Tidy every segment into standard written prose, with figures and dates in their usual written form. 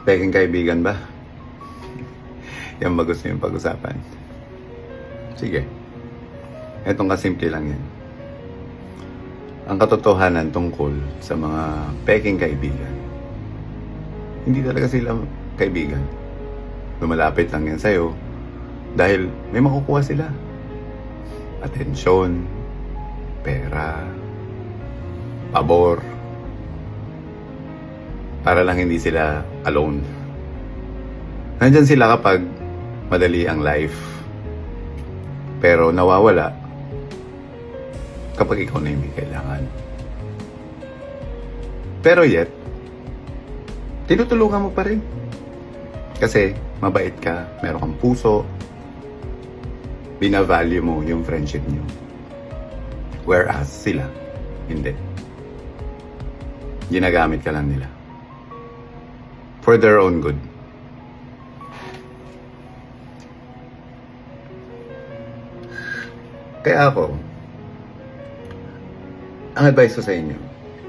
Peking kaibigan ba? Yan ba gusto yung pag-usapan? Sige. Etong kasimple lang yan. Ang katotohanan tungkol sa mga peking kaibigan, hindi talaga sila kaibigan. Lumalapit lang yan sa'yo dahil may makukuha sila. Atensyon, pera, pabor, para lang hindi sila alone. Nandyan sila kapag madali ang life, pero nawawala kapag ikaw na yung may kailangan. Pero yet, tinutulungan mo pa rin. Kasi mabait ka, meron kang puso, binavalue mo yung friendship niyo. Whereas sila, hindi. Ginagamit ka lang nila. For their own good. Kaya ako, ang advice ko sa inyo,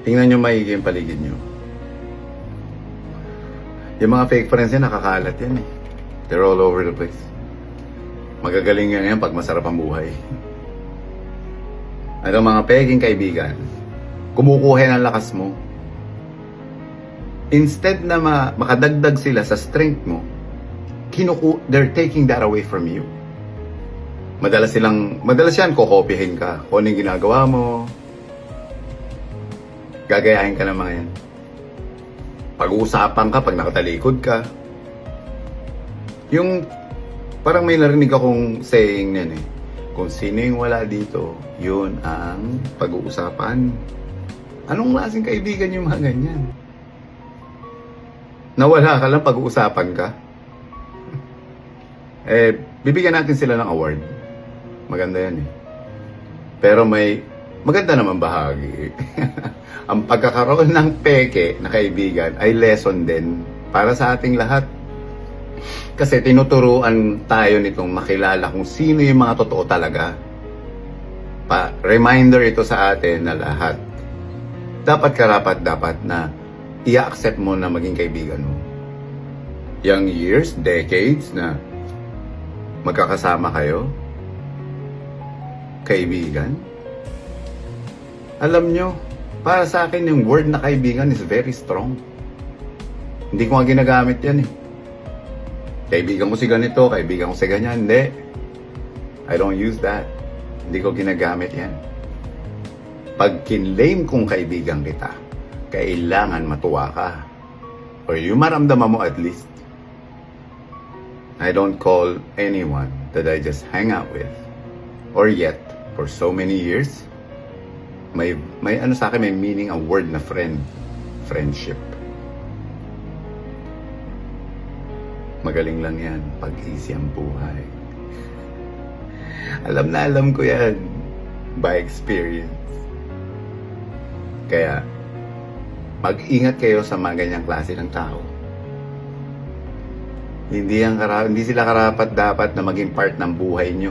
tingnan nyo maigi yung paligid nyo. Yung mga fake friends yan, nakakalat yan eh. They're all over the place. Magagaling yan pag masarap ang buhay. At ang mga peking kaibigan, kumukuha ng lakas mo. Instead na makadagdag sila sa strength mo, they're taking that away from you. Madalas yan, kokopyahin ka. Kung anong ginagawa mo, gagayahin ka ng mga yan. Pag-uusapan ka pag nakatalikod ka. Yung, parang may narinig akong saying yan eh. Kung sino yung wala dito, yun ang pag-uusapan. Anong klaseng kaibigan yung mga ganyan? Nawala ka lang, pag-uusapan ka. Bibigyan natin sila ng award. Maganda yan eh. Pero maganda naman bahagi. Ang pagkakaroon ng peke na kaibigan ay lesson din para sa ating lahat. Kasi tinuturuan tayo nitong makilala kung sino yung mga totoo talaga. Reminder ito sa atin na lahat. Dapat na i-accept mo na maging kaibigan mo. Young years, decades na magkakasama kayo, kaibigan. Alam nyo, para sa akin yung word na kaibigan is very strong. Hindi ko nga ginagamit yan eh. Kaibigan ko si ganito, kaibigan ko si ganyan. Hindi. I don't use that. Hindi ko ginagamit yan. Pag kinlame kong kaibigan kita, kailangan matuwa ka. Or yung maramdaman mo at least. I don't call anyone that I just hang out with. Or yet, for so many years, may ano sa akin, may meaning ang word na friend. Friendship. Magaling lang yan pag easy ang buhay. Alam na alam ko yan. By experience. Kaya, mag-ingat kayo sa mga ganyang klase ng tao. Hindi sila karapat dapat na maging part ng buhay nyo.